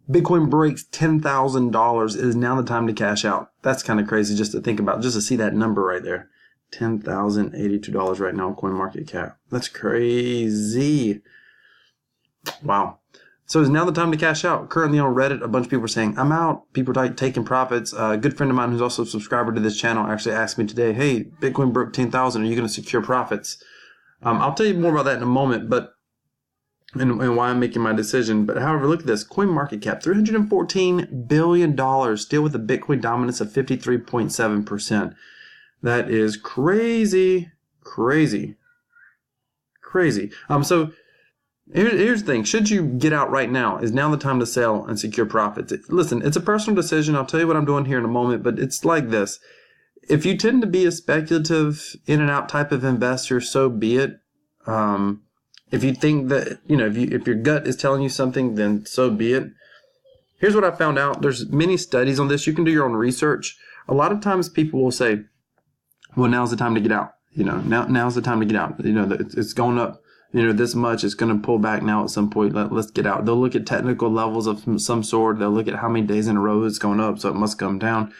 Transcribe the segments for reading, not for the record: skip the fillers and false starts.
Bitcoin breaks $10,000. It is now the time to cash out. That's kind of crazy just to think about, just to see that number right there. $10,082 right now on CoinMarketCap. That's crazy. Wow. So it's now the time to cash out. Currently on Reddit, a bunch of people are saying, I'm out. People are taking profits. A good friend of mine who's also a subscriber to this channel actually asked me today, hey, Bitcoin broke 10,000. Are you going to secure profits? I'll tell you more about that in a moment, but and why I'm making my decision. But however, look at this. CoinMarketCap, $314 billion, still with a Bitcoin dominance of 53.7%. That is crazy, crazy, crazy. So here's the thing. Should you get out right now? Is now the time to sell and secure profits? Listen, it's a personal decision. I'll tell you what I'm doing here in a moment, but it's like this. If you tend to be a speculative in and out type of investor, so be it. If you think that, if your gut is telling you something, then so be it. Here's what I found out. There's many studies on this. You can do your own research. A lot of times people will say, well, now's the time to get out. Now's the time to get out. It's going up, this much. It's going to pull back now at some point. Let's get out. They'll look at technical levels of some sort. They'll look at how many days in a row it's going up, so it must come down.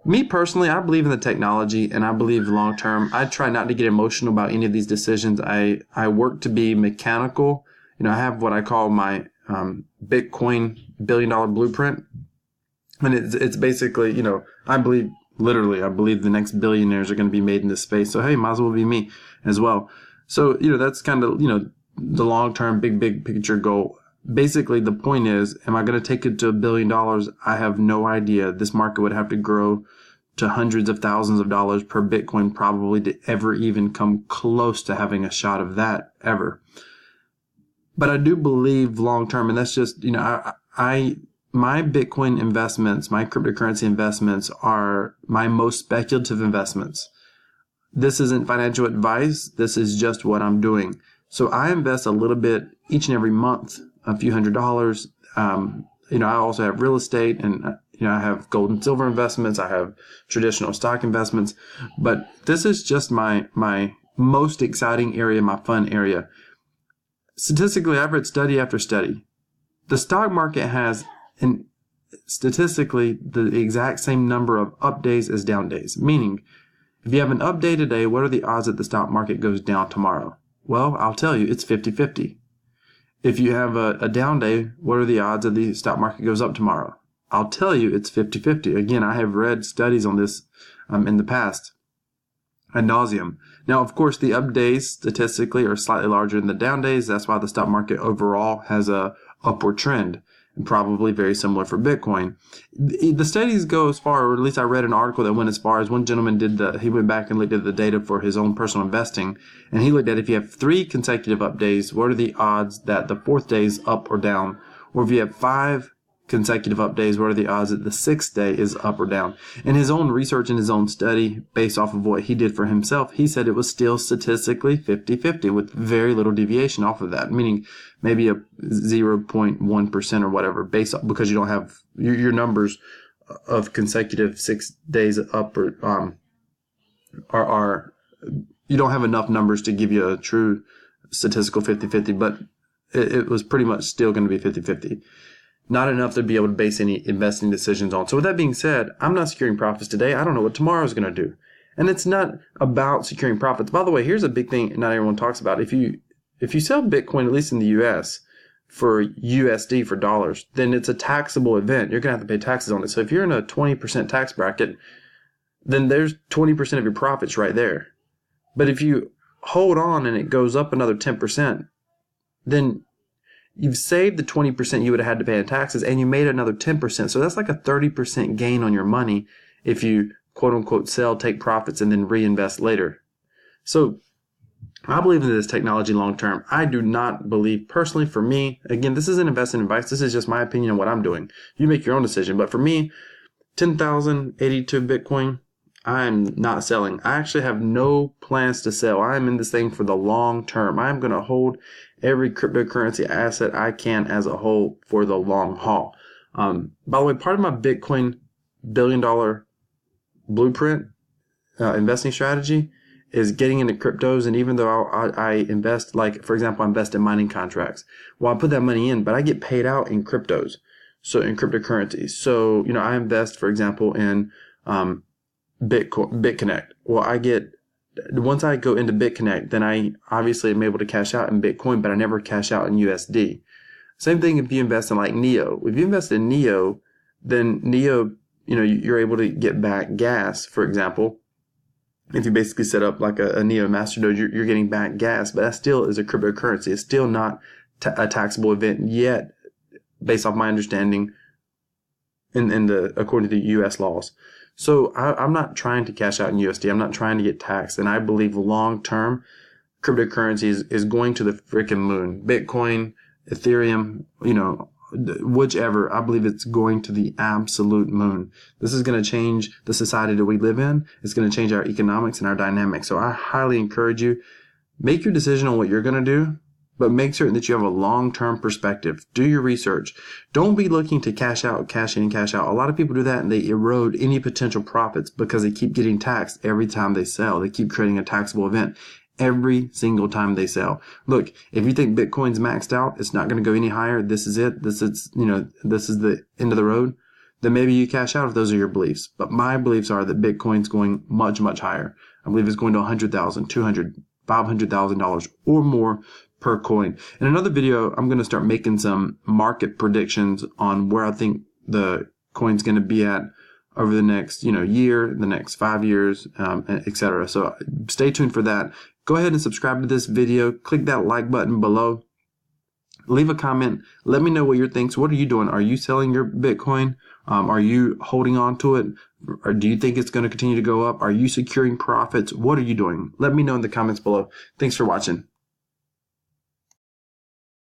Me personally, I believe in the technology and I believe long term. I try not to get emotional about any of these decisions. I work to be mechanical. I have what I call my Bitcoin $1 billion blueprint. And it's basically, I believe the next billionaires are going to be made in this space. So, hey, might as well be me as well. So, that's kind of, the long term, big picture goal. Basically, the point is, am I going to take it to $1 billion? I have no idea. This market would have to grow to hundreds of thousands of dollars per Bitcoin probably to ever even come close to having a shot of that ever. But I do believe long term, and that's just, my Bitcoin investments, my cryptocurrency investments are my most speculative investments. This isn't financial advice. This is just what I'm doing. So I invest a little bit each and every month, a few $100s. I also have real estate and, I have gold and silver investments. I have traditional stock investments, but this is just my most exciting area, my fun area. Statistically, I've read study after study. The stock market has statistically the exact same number of up days as down days, meaning if you have an up day today, what are the odds that the stock market goes down tomorrow? Well, I'll tell you, it's 50-50. If you have a down day, what are the odds that the stock market goes up tomorrow? I'll tell you, it's 50-50. Again, I have read studies on this in the past ad nauseum. Now, of course, the up days statistically are slightly larger than the down days. That's why the stock market overall has a upward trend, and probably very similar for Bitcoin. The studies go as far, or at least I read an article that went as far as one gentleman he went back and looked at the data for his own personal investing, and he looked at if you have 3 consecutive up days, what are the odds that the 4th day is up or down? Or if you have 5 consecutive up days, what are the odds that the 6th day is up or down? In his own research and his own study, based off of what he did for himself, he said it was still statistically 50-50 with very little deviation off of that, meaning maybe a 0.1% or whatever, because you don't have your numbers of consecutive 6 days up or are you don't have enough numbers to give you a true statistical 50-50, but it was pretty much still going to be 50-50. Not enough to be able to base any investing decisions on. So with that being said, I'm not securing profits today. I don't know what tomorrow is going to do. And it's not about securing profits. By the way, here's a big thing not everyone talks about. If you sell Bitcoin, at least in the US, for USD, for dollars, then it's a taxable event. You're going to have to pay taxes on it. So if you're in a 20% tax bracket, then there's 20% of your profits right there. But if you hold on and it goes up another 10%, then you've saved the 20% you would have had to pay in taxes, and you made another 10%. So that's like a 30% gain on your money if you, quote unquote, sell, take profits, and then reinvest later. So I believe in this technology long term. I do not believe, personally, for me, again, this isn't investing advice. This is just my opinion on what I'm doing. You make your own decision. But for me, 10,082 Bitcoin, I'm not selling. I actually have no plans to sell. I'm in this thing for the long term. I'm going to hold every cryptocurrency asset I can as a whole for the long haul. By the way, part of my Bitcoin $1 billion blueprint investing strategy is getting into cryptos. And even though I invest, like, for example, I invest in mining contracts. Well, I put that money in, but I get paid out in cryptos. So in cryptocurrencies. So, I invest, for example, in Bitconnect. Well, once I go into Bitconnect, then I obviously am able to cash out in Bitcoin, but I never cash out in USD. Same thing if you invest in like Neo. If you invest in Neo, then Neo, you're able to get back gas, for example. If you basically set up like a Neo Masternode, you're getting back gas, but that still is a cryptocurrency. It's still not a taxable event yet, based off my understanding according to the U.S. laws. So I'm not trying to cash out in USD. I'm not trying to get taxed. And I believe long term, cryptocurrency is going to the freaking moon. Bitcoin, Ethereum, whichever, I believe it's going to the absolute moon. This is going to change the society that we live in. It's going to change our economics and our dynamics. So I highly encourage you, make your decision on what you're going to do, but make certain that you have a long-term perspective. Do your research. Don't be looking to cash out, cash in, cash out. A lot of people do that and they erode any potential profits because they keep getting taxed every time they sell. They keep creating a taxable event every single time they sell. Look, if you think Bitcoin's maxed out, it's not going to go any higher. This is it. This is the end of the road. Then maybe you cash out if those are your beliefs. But my beliefs are that Bitcoin's going much, much higher. I believe it's going to $100,000, $200,000, $500,000 or more per coin. In another video, I'm going to start making some market predictions on where I think the coin's going to be at over the next, year, the next 5 years, etc. So stay tuned for that. Go ahead and subscribe to this video. Click that like button below. Leave a comment. Let me know what you think. So what are you doing? Are you selling your Bitcoin? Are you holding on to it? Or do you think it's going to continue to go up? Are you securing profits? What are you doing? Let me know in the comments below. Thanks for watching.